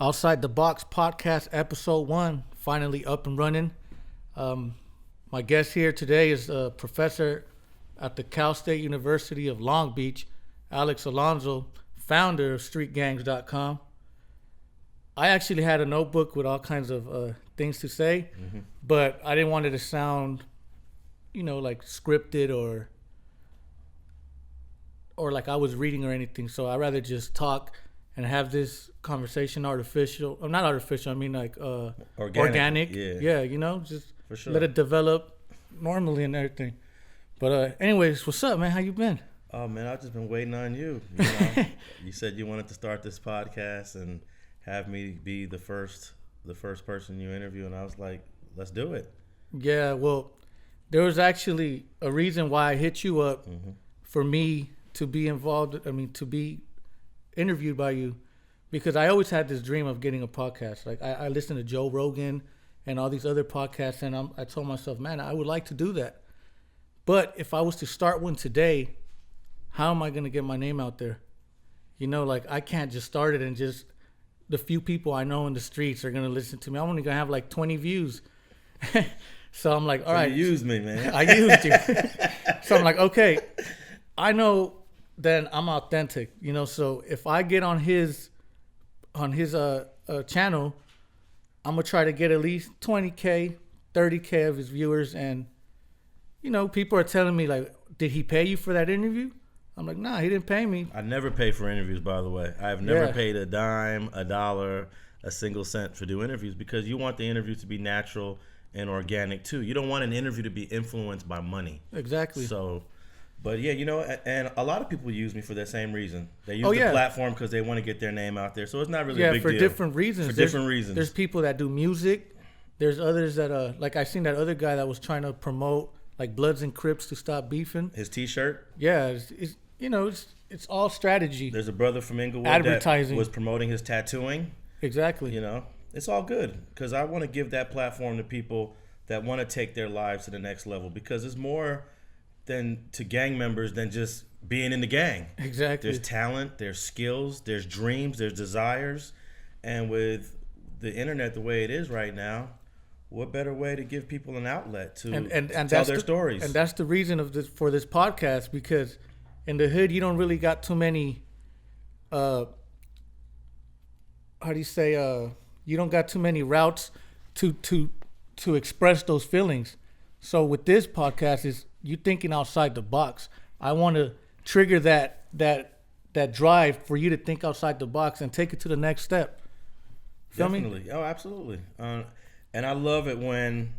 Outside the Box podcast, EP.1, finally up and running. My guest here today is a professor at the Cal State University of Long Beach, Alex Alonso, founder of StreetGangs.com. I actually had a notebook with all kinds of things to say, but I didn't want it to sound, like scripted or like I was reading or anything. So I'd rather just talk and have this conversation not artificial, I mean like organic. Yeah, just for sure. Let it develop normally and everything. But anyways, what's up, man? How you been? Oh man, I've just been waiting on you. You said you wanted to start this podcast and have me be the first person you interview, and I was like, let's do it. Yeah, well, there was actually a reason why I hit you up for me to be involved. To be interviewed by you, because I always had this dream of getting a podcast. Like I listened to Joe Rogan and all these other podcasts, and I told myself, man, I would like to do that. But if I was to start one today, how am I going to get my name out there? I can't just start it and just the few people I know in the streets are going to listen to me. I'm only going to have like 20 views. So I'm like, all right. You used me, man. I used you. So I'm like, okay, I know then I'm authentic, so if I get on his channel, I'm gonna try to get at least 20K, 30K of his viewers. And people are telling me like, did he pay you for that interview? I'm like, nah, he didn't pay me. I never pay for interviews, by the way. I've never paid a dime, a dollar, a single cent for doing interviews, because you want the interview to be natural and organic too. You don't want an interview to be influenced by money. Exactly. So, but yeah, and a lot of people use me for that same reason. They use the platform because they want to get their name out there. So it's not really a big deal. Yeah, for different reasons. For different reasons. There's people that do music. There's others that, like I seen that other guy that was trying to promote like Bloods and Crips to stop beefing. His T-shirt. Yeah, it's all strategy. There's a brother from Inglewood advertising that was promoting his tattooing. Exactly. It's all good because I want to give that platform to people that want to take their lives to the next level, because it's more than to gang members than just being in the gang. Exactly. There's talent, there's skills, there's dreams, there's desires. And with the internet the way it is right now, what better way to give people an outlet to tell their stories? And that's the reason for this podcast, because in the hood you don't really got too many you don't got too many routes to express those feelings. So with this podcast is you thinking outside the box. I want to trigger that drive for you to think outside the box and take it to the next step. Feel Definitely. me? Oh, absolutely. And I love it when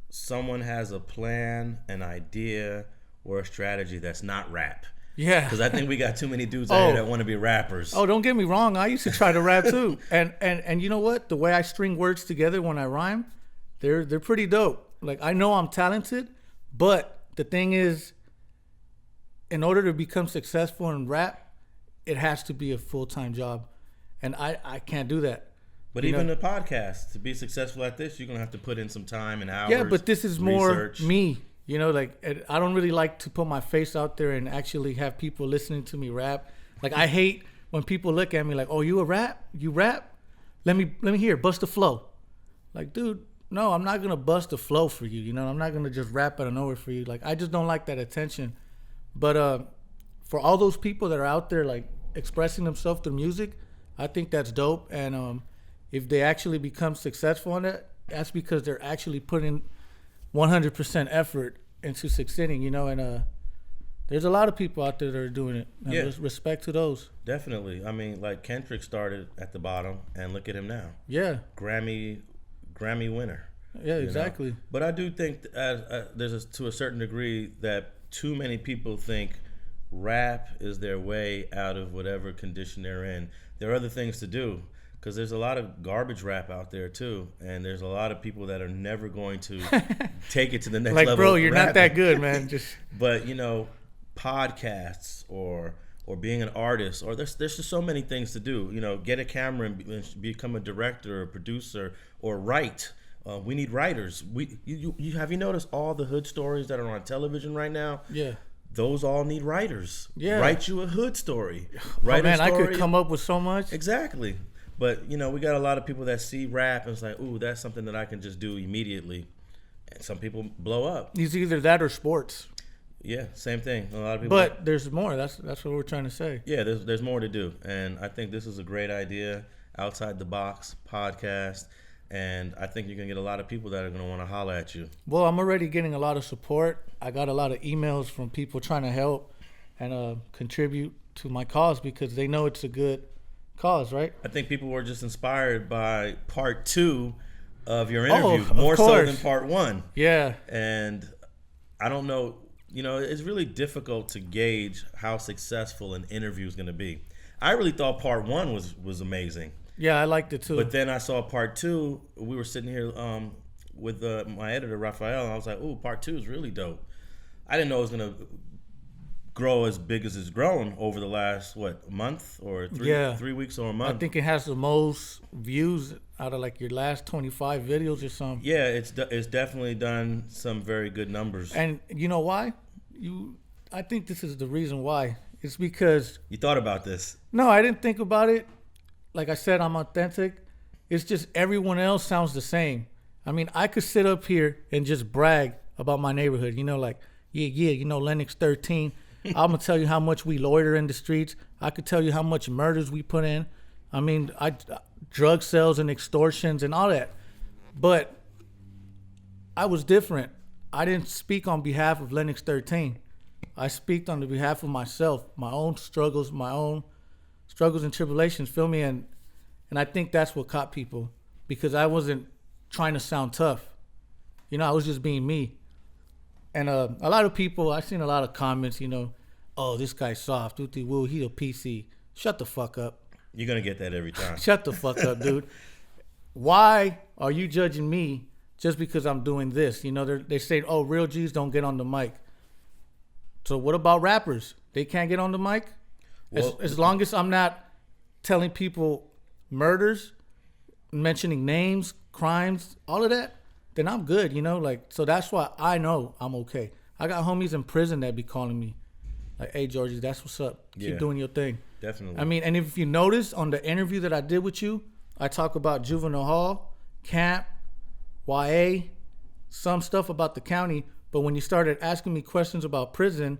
someone has a plan, an idea, or a strategy that's not rap. Yeah. Because I think we got too many dudes out here that want to be rappers. Oh, don't get me wrong. I used to try to rap too. And you know what? The way I string words together when I rhyme, they're pretty dope. Like, I know I'm talented, but the thing is, in order to become successful in rap, it has to be a full-time job. And I can't do that. But even the podcast, to be successful at this, you're going to have to put in some time and hours. Yeah, but this is more research. Me. I don't really like to put my face out there and actually have people listening to me rap. Like, I hate when people look at me like, oh, you rap? Let me hear, bust a flow. Like, dude, no, I'm not going to bust a flow for you. I'm not going to just rap out of nowhere for you. Like, I just don't like that attention. But for all those people that are out there, like, expressing themselves through music, I think that's dope. And if they actually become successful in it, that's because they're actually putting 100% effort into succeeding, and there's a lot of people out there that are doing it. And respect to those. Definitely. I mean, like Kendrick started at the bottom, and look at him now. Yeah. Grammy winner. Yeah, exactly. But I do think there's to a certain degree that too many people think rap is their way out of whatever condition they're in. There are other things to do, because there's a lot of garbage rap out there too, and there's a lot of people that are never going to take it to the next level. Like, bro, you're rapping. not that good, man. But podcasts or being an artist, or there's just so many things to do. Get a camera and become a director or producer or write. We need writers. Have you noticed all the hood stories that are on television right now? Yeah. Those all need writers. Yeah. Write you a hood story. I could come up with so much. Exactly. But you know, we got a lot of people that see rap and it's like, ooh, that's something that I can just do immediately. And some people blow up. It's either that or sports. Yeah, same thing. A lot of people. But there's more. That's what we're trying to say. Yeah, there's more to do, and I think this is a great idea, outside the box podcast, and I think you're gonna get a lot of people that are gonna want to holler at you. Well, I'm already getting a lot of support. I got a lot of emails from people trying to help and contribute to my cause because they know it's a good cause, right? I think people were just inspired by part 2 of your interview, of more so course. than part 1. Yeah. And I don't know, you know, it's really difficult to gauge how successful an interview is going to be. I really thought part 1 was amazing. Yeah, I liked it too. But then I saw part 2. We were sitting here with my editor, Raphael, and I was like, ooh, part 2 is really dope. I didn't know it was going to grow as big as it's grown over the last, month or 3 weeks or a month. I think it has the most views out of like your last 25 videos or something. Yeah, it's definitely done some very good numbers. And you know why? I think this is the reason why. It's because... You thought about this? No, I didn't think about it. Like I said, I'm authentic. It's just everyone else sounds the same. I mean, I could sit up here and just brag about my neighborhood. You know, like, you know, Lennox 13. I'm going to tell you how much we loiter in the streets. I could tell you how much murders we put in. I mean, drug sales and extortions and all that. But I was different. I didn't speak on behalf of Lennox 13. I speak on the behalf of myself, my own struggles and tribulations, feel me? And I think that's what caught people because I wasn't trying to sound tough. You know, I was just being me. And a lot of people, I've seen a lot of comments, you know, oh, this guy's soft. Woo, he a PC. Shut the fuck up. You're going to get that every time. Shut the fuck up, dude. Why are you judging me just because I'm doing this? You know, they say, oh, real G's don't get on the mic. So what about rappers? They can't get on the mic? Well, as long as I'm not telling people murders, mentioning names, crimes, all of that, then I'm good, you know? Like, so that's why I know I'm okay. I got homies in prison that be calling me like, hey, Georgie, that's what's up. Keep doing your thing. Definitely. I mean, and if you notice on the interview that I did with you, I talk about juvenile hall, camp, YA, some stuff about the county. But when you started asking me questions about prison,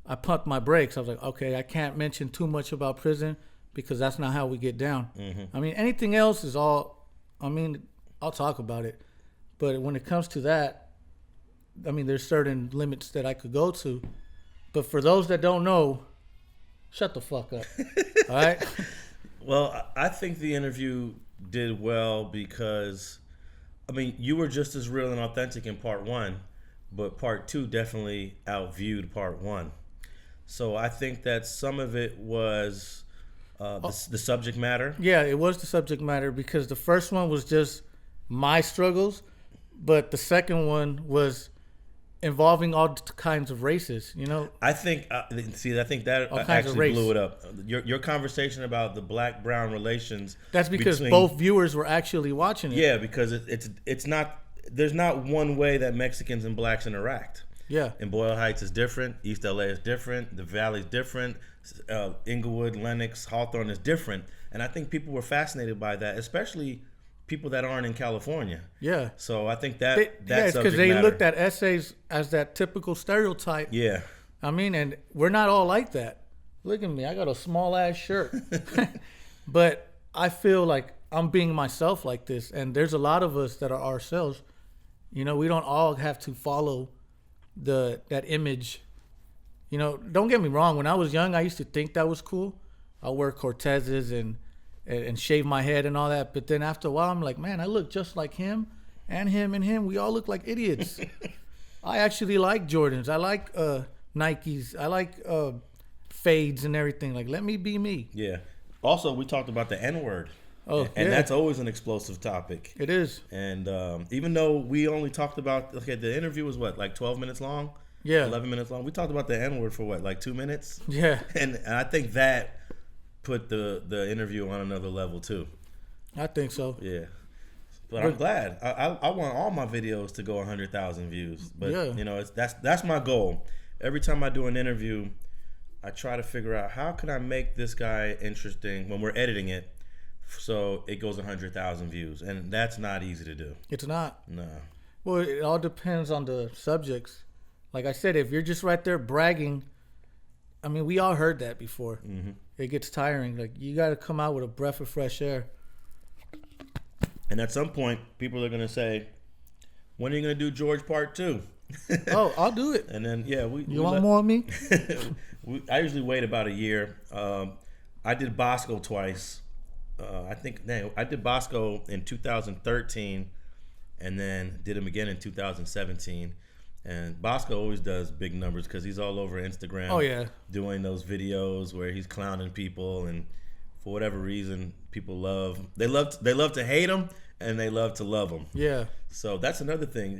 I pumped my brakes. I was like, okay, I can't mention too much about prison because that's not how we get down. Mm-hmm. I mean, anything else is all, I mean, I'll talk about it. But when it comes to that, I mean, there's certain limits that I could go to. But for those that don't know, shut the fuck up. All right? Well, I think the interview did well because, I mean, you were just as real and authentic in part 1, but part 2 definitely outviewed part 1. So I think that some of it was the subject matter. Yeah, it was the subject matter because the first one was just my struggles, but the second one was involving all kinds of races, you know? I think, I think that actually blew it up. Your conversation about the black-brown relations. That's because both viewers were actually watching it. Yeah, because it's not, there's not one way that Mexicans and blacks interact. Yeah. And Boyle Heights is different. East LA is different. The Valley's different. Inglewood, Lenox, Hawthorne is different. And I think people were fascinated by that, especially people that aren't in California. Yeah. So I think that's it's because they looked at essays as that typical stereotype. Yeah. I mean, and we're not all like that. Look at me. I got a small ass shirt. But I feel like I'm being myself like this. And there's a lot of us that are ourselves. You know, we don't all have to follow that image. You know, don't get me wrong. When I was young, I used to think that was cool. I wear Cortezes and shave my head and all that. But then after a while, I'm like, man, I look just like him and him and him. We all look like idiots. I actually like Jordans. I like Nikes. I like fades and everything. Like, let me be me. Yeah. Also, we talked about the N-word. Oh, and that's always an explosive topic. It is. And even though we only talked about, the interview was like 12 minutes long? Yeah. 11 minutes long? We talked about the N-word for like 2 minutes? Yeah. And I think that put the interview on another level too. I think so. Yeah. But I'm glad. I want all my videos to go 100,000 views. But you know, that's my goal. Every time I do an interview, I try to figure out how can I make this guy interesting when we're editing it so it goes 100,000 views, and that's not easy to do. It's not. No. Well, it all depends on the subjects. Like I said, if you're just right there bragging, I mean, we all heard that before. Mm-hmm. It gets tiring. Like, you got to come out with a breath of fresh air. And at some point, people are going to say, when are you going to do George Part 2? Oh, I'll do it. And then, yeah. You want more of me? I usually wait about a year. I did Bosco twice. I did Bosco in 2013 and then did him again in 2017. And Bosco always does big numbers because he's all over Instagram. Oh, yeah. Doing those videos where he's clowning people, and for whatever reason, people they love to hate him, and they love to love him. Yeah. So that's another thing.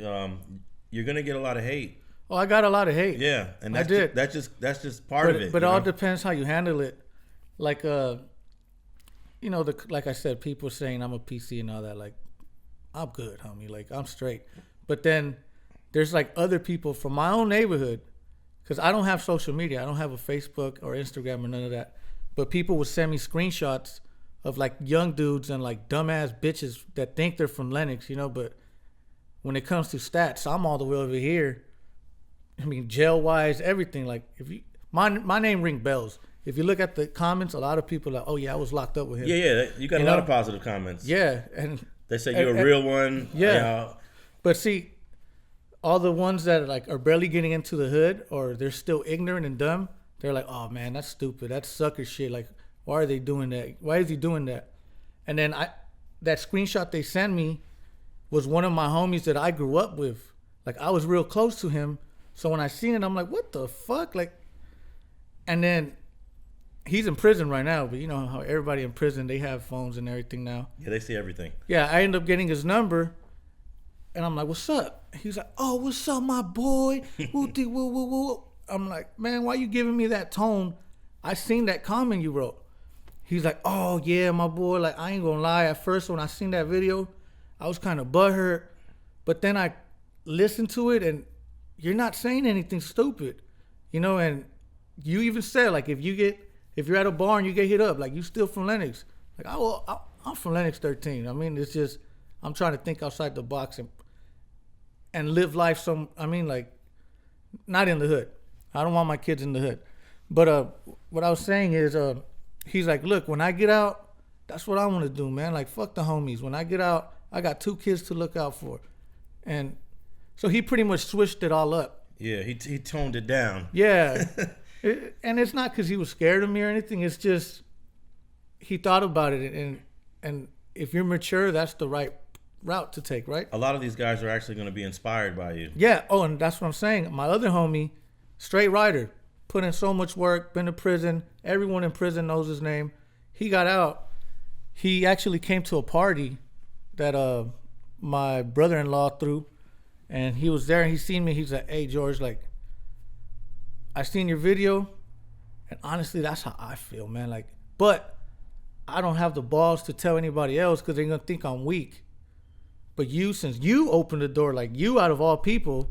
You're gonna get a lot of hate. Oh, I got a lot of hate. Yeah, and I did. That's just part of it. But it all depends how you handle it. Like, like I said, people saying I'm a PC and all that. Like, I'm good, homie. Like, I'm straight. But then there's like other people from my own neighborhood, because I don't have social media. I don't have a Facebook or Instagram or none of that. But people would send me screenshots of like young dudes and like dumbass bitches that think they're from Lenox, but when it comes to stats, I'm all the way over here. I mean, jail wise, everything. Like, if you my name ring bells. If you look at the comments, a lot of people are like, oh yeah, I was locked up with him. Yeah, you got a lot of positive comments. Yeah, and they say you're a real one. Yeah, but see, all the ones that are barely getting into the hood, or they're still ignorant and dumb, they're like, oh man, that's stupid, that's sucker shit. Like, why are they doing that? Why is he doing that? And then that screenshot they sent me was one of my homies that I grew up with. Like, I was real close to him. So when I seen it, I'm like, what the fuck? Like, and then he's in prison right now, but you know how everybody in prison, they have phones and everything now. Yeah, they see everything. Yeah, I end up getting his number, and I'm like, what's up? He's like, oh, what's up, my boy? Woo-dee, woo, woo, woo. I'm like, man, why you giving me that tone? I seen that comment you wrote. He's like, oh, yeah, my boy. Like, I ain't gonna lie. At first, when I seen that video, I was kind of butthurt. But then I listened to it, and you're not saying anything stupid. And you even said, like, if you're at a bar and you get hit up, like, you still from Lenox. Like, I'm from Lenox 13. I mean, it's just, I'm trying to think outside the box and live life like, not in the hood. I don't want my kids in the hood. But what I was saying is, he's like, look, when I get out, that's what I want to do, man. Like, fuck the homies. When I get out, I got 2 kids to look out for. And so he pretty much switched it all up. Yeah, he toned it down. Yeah. And it's not because he was scared of me or anything. It's just he thought about it. And if you're mature, that's the right route to take, right? A lot of these guys are actually going to be inspired by you. Yeah. Oh, and that's what I'm saying. My other homie, straight rider, put in so much work, been to prison. Everyone in prison knows his name. He got out. He actually came to a party that my brother-in-law threw, and he was there and he seen me. He's like, hey, George, like, I seen your video, and honestly, that's how I feel, man. Like, but I don't have the balls to tell anybody else because they're going to think I'm weak. But you, since you opened the door, like, you out of all people,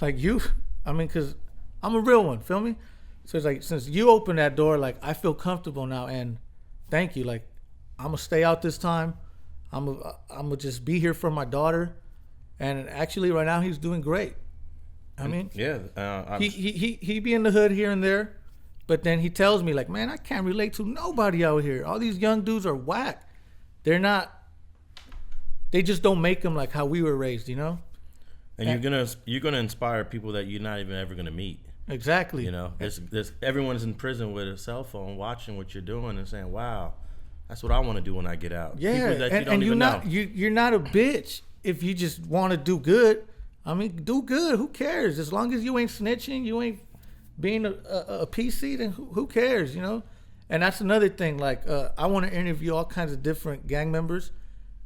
like, you, I mean, because I'm a real one, feel me? So it's like, since you opened that door, like, I feel comfortable now, and thank you. Like, I'm going to stay out this time. I'm gonna just be here for my daughter. And actually, right now, he's doing great. I mean, yeah, he be in the hood here and there, but then he tells me, like, man, I can't relate to nobody out here. All these young dudes are whack. They're not. They just don't make them like how we were raised, And you're gonna inspire people that you're not even ever gonna meet. Exactly. There's everyone's in prison with a cell phone watching what you're doing and saying, wow, that's what I want to do when I get out. Yeah, people that you don't even know. You're not a bitch if you just want to do good. I mean, do good. Who cares? As long as you ain't snitching, you ain't being a PC, then who cares, And that's another thing. Like, I want to interview all kinds of different gang members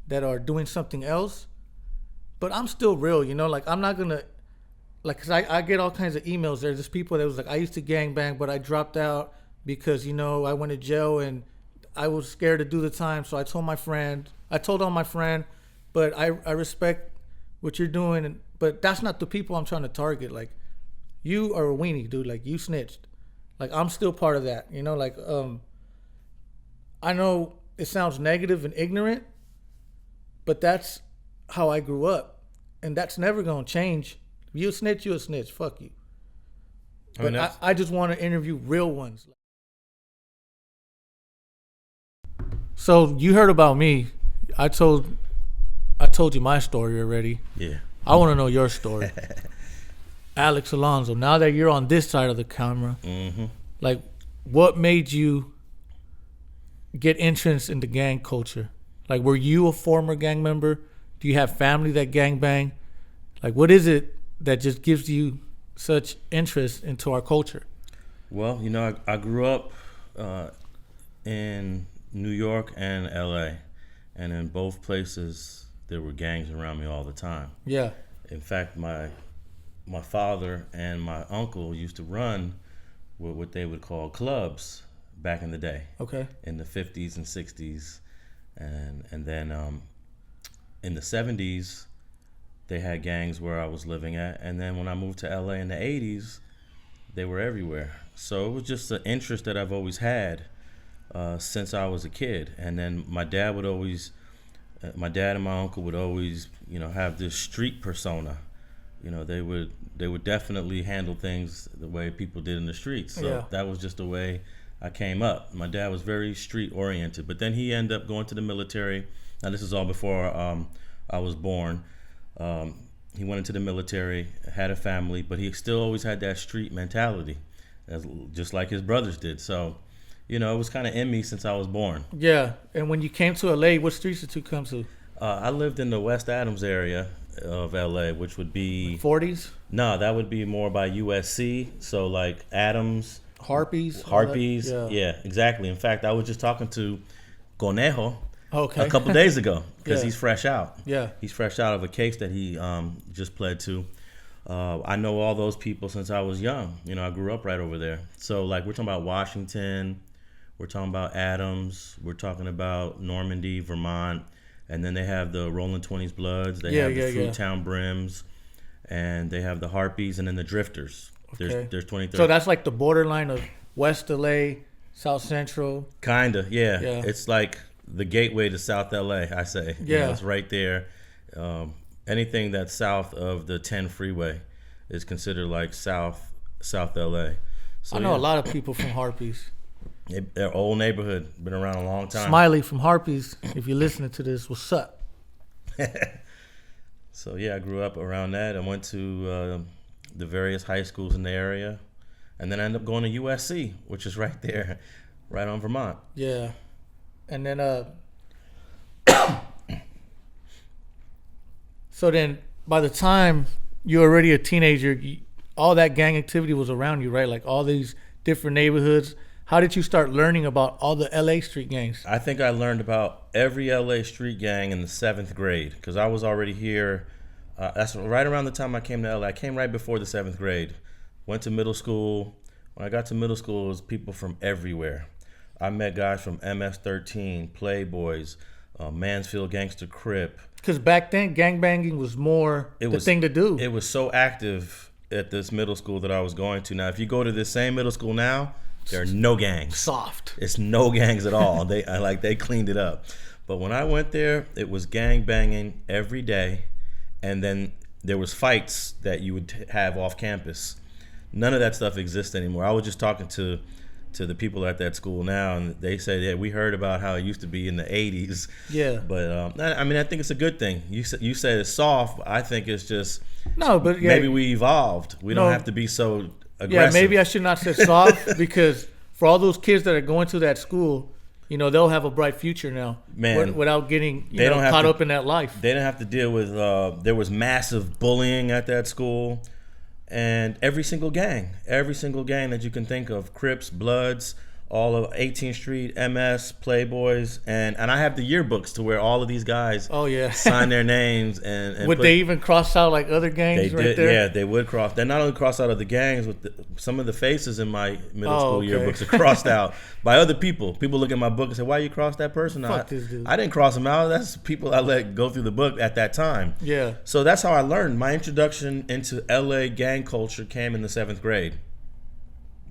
that are doing something else, but I'm still real, Like, I'm not gonna, like, cause I get all kinds of emails. There's just people that was like, I used to gangbang, but I dropped out because I went to jail and I was scared to do the time. So I told on my friend, but I respect what you're doing, but that's not the people I'm trying to target. Like, you are a weenie, dude. Like, you snitched. Like, I'm still part of that, Like, I know it sounds negative and ignorant, but that's how I grew up, and that's never gonna change. If you a snitch, you a snitch. Fuck you. But I just want to interview real ones. So you heard about me. I told you my story already. Yeah. I want to know your story. Alex Alonso, now that you're on this side of the camera, like, what made you get interest in the gang culture? Like, were you a former gang member? Do you have family that gang bang? Like, what is it that just gives you such interest into our culture? Well, you know, I grew up in New York and LA, and in both places there were gangs around me all the time. Yeah. In fact, my father and my uncle used to run what they would call clubs back in the day. Okay. In the 50s and 60s, and then in the 70s they had gangs where I was living at, and then when I moved to LA in the 80s, they were everywhere. So it was just an interest that I've always had since I was a kid. And then my dad and my uncle would always, you know, have this street persona. You know, they would definitely handle things the way people did in the streets. So that was just the way I came up. My dad was very street oriented, but then he ended up going to the military. Now this is all before I was born. He went into the military, had a family, but he still always had that street mentality, just like his brothers did. So, you know, it was kind of in me since I was born. Yeah. And when you came to LA, what streets did you come to? I lived in the West Adams area of LA, which would be 40s? No, that would be more by USC. So like Adams, Harpies, yeah, exactly. In fact, I was just talking to Conejo a Okay. couple days ago because Yeah. he's fresh out. Yeah. He's fresh out of a case that he just pled to. I know all those people since I was young. You know, I grew up right over there. So like we're talking about Washington, we're talking about Adams, we're talking about Normandy, Vermont, and then they have the Rolling 20s Bloods, they have the Fruitown Brims, and they have the Harpies, and then the Drifters. Okay. There's 23. So that's like the borderline of West LA, South Central. Kinda, yeah. Yeah. It's like the gateway to South LA, I say. You know, it's right there. Anything that's south of the 10 freeway is considered like South LA. So I know a lot of people from Harpies. They're old neighborhood, been around a long time. Smiley from Harpies, if you're listening to this, what's up? So yeah, I grew up around that. I went to the various high schools in the area, and then I ended up going to USC, which is right there, right on Vermont. Yeah. And then so then by the time you're already a teenager, all that gang activity was around you, right? Like all these different neighborhoods. How did you start learning about all the LA street gangs? I think I learned about every LA street gang in the 7th grade because I was already here. That's right around the time I came to LA. I came right before the 7th grade. Went to middle school. When I got to middle school, it was people from everywhere. I met guys from MS-13, Playboys, Mansfield Gangster Crip. Because back then, gangbanging was more the thing to do. It was so active at this middle school that I was going to. Now, if you go to this same middle school now, there are no gangs. Soft. It's no gangs at all. They cleaned it up. But when I went there, it was gang banging every day, and then there was fights that you would have off campus. None of that stuff exists anymore. I was just talking to the people at that school now, and they said, yeah, we heard about how it used to be in the 80s. Yeah. But I mean, I think it's a good thing. You said it's soft. I think it's just maybe we evolved. We don't have to be so aggressive. Yeah, maybe I should not say soft because for all those kids that are going to that school, you know, they'll have a bright future now. Man, without getting caught up in that life. They didn't have to deal with. There was massive bullying at that school. And every single gang that you can think of, Crips, Bloods, all of 18th Street, MS, Playboys, and I have the yearbooks to where all of these guys sign their names. And would they even cross out like other gangs there? Yeah, they would cross. They not only cross out of the gangs, with some of the faces in my middle school yearbooks are crossed out by other people. People look at my book and say, why you crossed that person out? This dude. I didn't cross them out. That's people I let go through the book at that time. Yeah. So that's how I learned. My introduction into LA gang culture came in the 7th grade.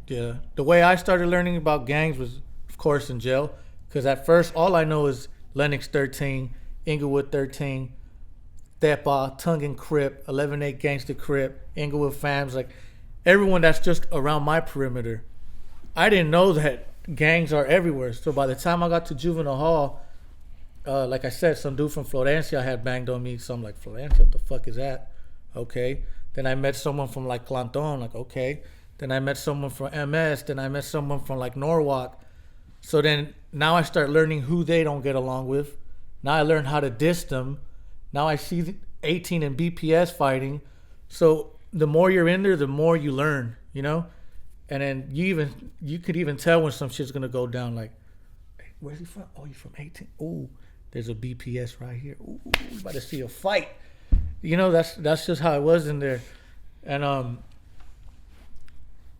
Yeah. The way I started learning about gangs was, of course, in jail. Because at first, all I know is Lennox 13, Inglewood 13, Tepa, Tongan Crip, 11-8 Gangster Crip, Inglewood Fams, like everyone that's just around my perimeter. I didn't know that gangs are everywhere. So by the time I got to juvenile hall, like I said, some dude from Florencia had banged on me. So I'm like, Florencia, what the fuck is that? Okay. Then I met someone from like Clanton, like, okay. Then I met someone from MS. Then I met someone from like Norwalk. So then now I start learning who they don't get along with. Now I learn how to diss them. Now I see 18 and BPS fighting. So the more you're in there, the more you learn, you know? And then you could even tell when some shit's gonna go down, like, hey, where's he from? Oh, you from 18? Ooh, there's a BPS right here. Ooh, we about to see a fight. You know, that's just how it was in there. And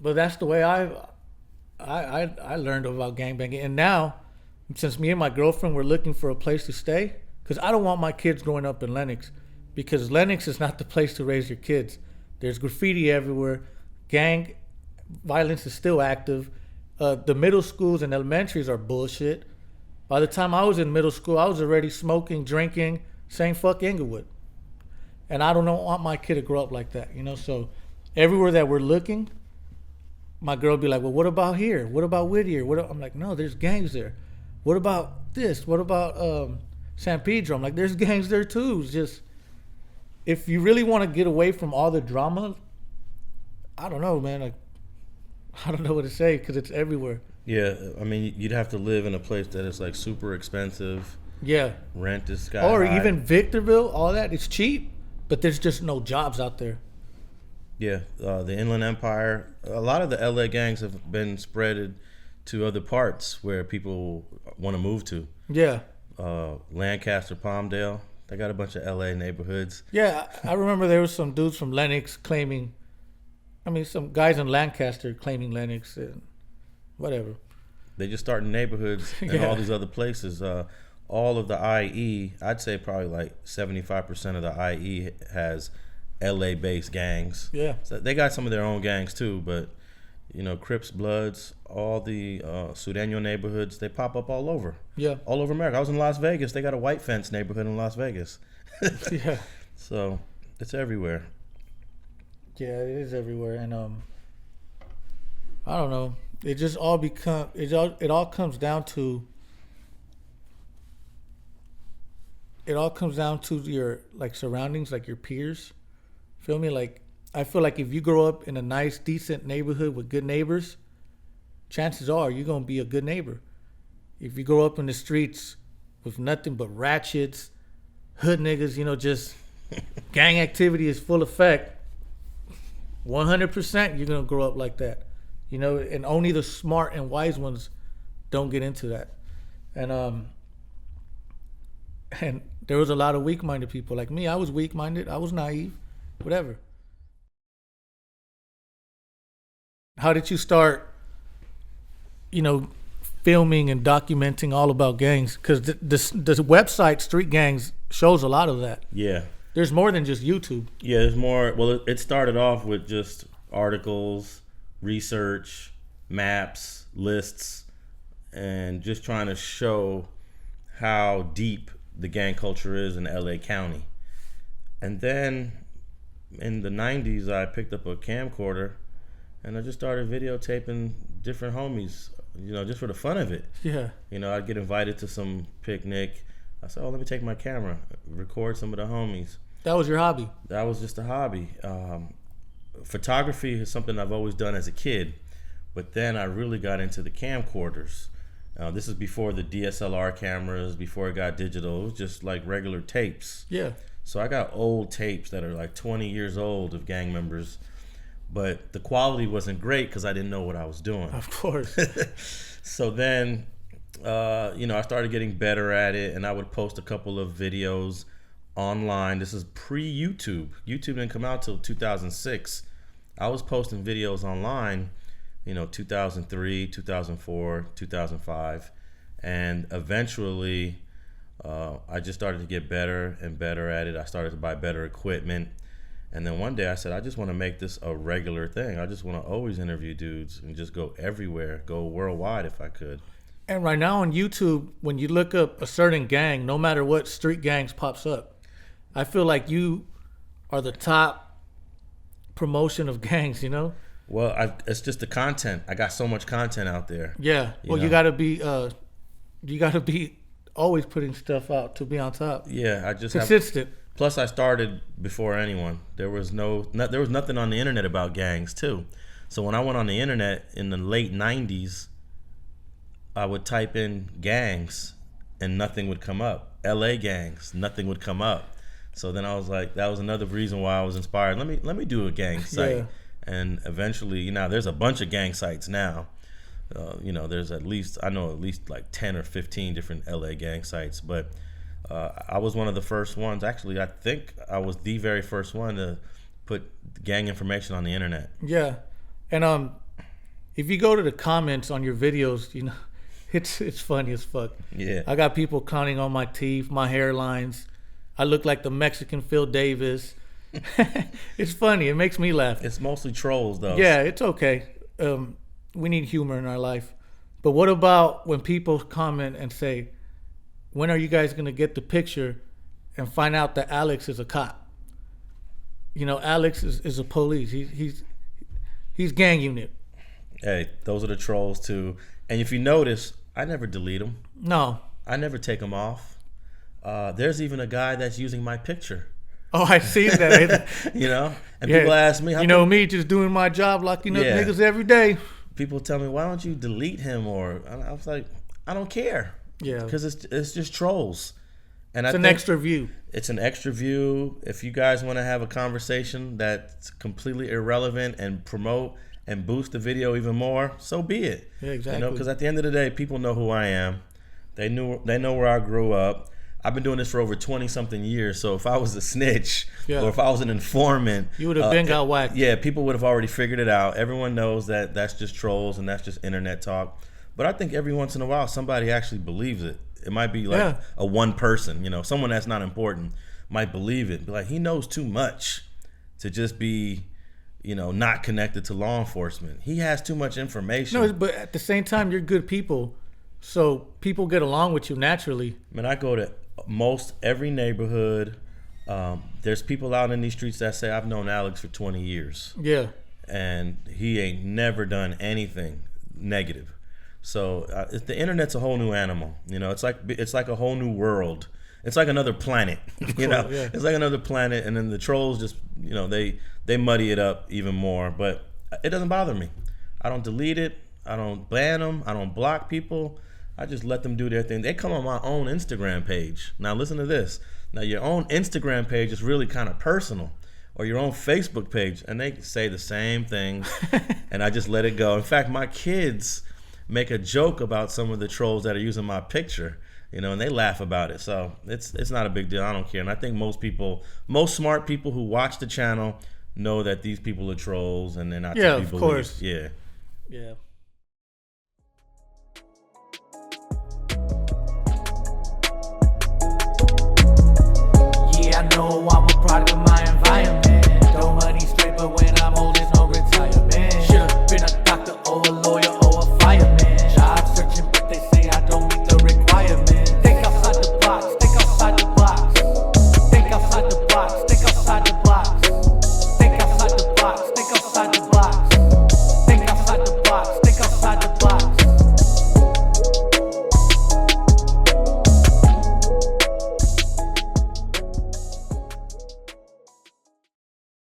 but that's the way I learned about gangbanging. And now, since me and my girlfriend were looking for a place to stay, because I don't want my kids growing up in Lenox, because Lenox is not the place to raise your kids. There's graffiti everywhere. Gang violence is still active. The middle schools and elementaries are bullshit. By the time I was in middle school, I was already smoking, drinking, saying fuck Inglewood. And I don't want my kid to grow up like that, you know? So everywhere that we're looking, my girl will be like, well, what about here? What about Whittier? I'm like, no, there's gangs there. What about this? What about San Pedro? I'm like, there's gangs there too. It's just, if you really want to get away from all the drama, I don't know, man. Like, I don't know what to say because it's everywhere. Yeah, I mean, you'd have to live in a place that is like super expensive. Yeah. Rent is sky or high. Even Victorville, all that. It's cheap, but there's just no jobs out there. Yeah, the Inland Empire. A lot of the LA gangs have been spreaded to other parts where people want to move to. Yeah. Lancaster, Palmdale. They got a bunch of LA neighborhoods. Yeah, I remember there was some dudes from Lenox claiming, some guys in Lancaster claiming Lenox and whatever. They just starting neighborhoods in all these other places. All of the IE, I'd say probably like 75% of the IE has LA-based gangs. Yeah. So they got some of their own gangs too, but you know, Crips, Bloods, all the Sureño neighborhoods, they pop up all over. Yeah. All over America. I was in Las Vegas. They got a white fence neighborhood in Las Vegas. Yeah. So it's everywhere. Yeah, it is everywhere, and I don't know. It just all it all comes down to your like surroundings, like your peers. Feel me? Like, I feel like if you grow up in a nice, decent neighborhood with good neighbors, chances are you're gonna be a good neighbor. If you grow up in the streets with nothing but ratchets, hood niggas, just gang activity is full effect, 100% you're gonna grow up like that. And only the smart and wise ones don't get into that. And there was a lot of weak-minded people like me. I was weak-minded. I was naive. Whatever. How did you start, filming and documenting all about gangs? Because the website Street Gangs shows a lot of that. Yeah. There's more than just YouTube. Yeah, there's more. Well, it started off with just articles, research, maps, lists, and just trying to show how deep the gang culture is in LA County. And then in the 90s, I picked up a camcorder and I just started videotaping different homies, just for the fun of it. Yeah. I'd get invited to some picnic. I said, let me take my camera, record some of the homies. That was your hobby? That was just a hobby. Photography is something I've always done as a kid, but then I really got into the camcorders. This is before the DSLR cameras, before it got digital. It was just like regular tapes. Yeah. So I got old tapes that are like 20 years old of gang members, but the quality wasn't great because I didn't know what I was doing. Of course. So then, I started getting better at it, and I would post a couple of videos online. This is pre-YouTube. YouTube didn't come out till 2006. I was posting videos online, 2003, 2004, 2005, and eventually I just started to get better and better at it. I started to buy better equipment, and then one day I said, I just want to make this a regular thing. I just want to always interview dudes and just go everywhere, go worldwide if I could. And right now on YouTube, when you look up a certain gang, no matter what street gangs pops up, I feel like you are the top promotion of gangs, you know? Well, it's just the content. I got so much content out there. Yeah. Well, you gotta be always putting stuff out to be on top. Yeah, I just consistent. Plus, I started before anyone. There was nothing on the internet about gangs too. So when I went on the internet in the late '90s, I would type in gangs, and nothing would come up. LA gangs, nothing would come up. So then I was like, that was another reason why I was inspired. Let me do a gang site. Yeah. And eventually, there's a bunch of gang sites now. There's at least like 10 or 15 different LA gang sites. But I was one of the first ones. Actually, I think I was the very first one to put gang information on the internet. Yeah. And if you go to the comments on your videos, it's funny as fuck. Yeah. I got people counting on my teeth, my hairlines. I look like the Mexican Phil Davis. It's funny. It makes me laugh. It's mostly trolls, though. Yeah, it's okay. We need humor in our life. But what about when people comment and say, when are you guys going to get the picture and find out that Alex is a cop? Alex is a police. He's gang unit. Hey, those are the trolls, too. And if you notice, I never delete them. No. I never take them off. There's even a guy that's using my picture. Oh, I see that. And people ask me, me just doing my job, locking up niggas every day. People tell me, why don't you delete him? Or I was like, I don't care. Yeah, because it's just trolls. And it's an extra view. It's an extra view. If you guys want to have a conversation that's completely irrelevant and promote and boost the video even more, so be it. Yeah, exactly. Because at the end of the day, people know who I am. They know where I grew up. I've been doing this for over 20-something years, so if I was a snitch or if I was an informant, you would have been got whacked. Yeah, people would have already figured it out. Everyone knows that that's just trolls and that's just internet talk. But I think every once in a while, somebody actually believes it. It might be like a one person, someone that's not important might believe it. Be like, he knows too much to just be, not connected to law enforcement. He has too much information. No, but at the same time, you're good people, so people get along with you naturally. I mean, I go to most every neighborhood. There's people out in these streets that say, I've known Alex for 20 years. Yeah. And he ain't never done anything negative. So the internet's a whole new animal. It's like a whole new world. It's like another planet. Yeah. It's like another planet. And then the trolls just, they muddy it up even more. But it doesn't bother me. I don't delete it. I don't ban them. I don't block people. I just let them do their thing. They come on my own Instagram page. Now listen to this. Now your own Instagram page is really kind of personal, or your own Facebook page, and they say the same things, and I just let it go. In fact, my kids make a joke about some of the trolls that are using my picture, and they laugh about it. So it's not a big deal. I don't care. And I think most smart people who watch the channel know that these people are trolls and they're not to be believed. Of course. Yeah. Yeah.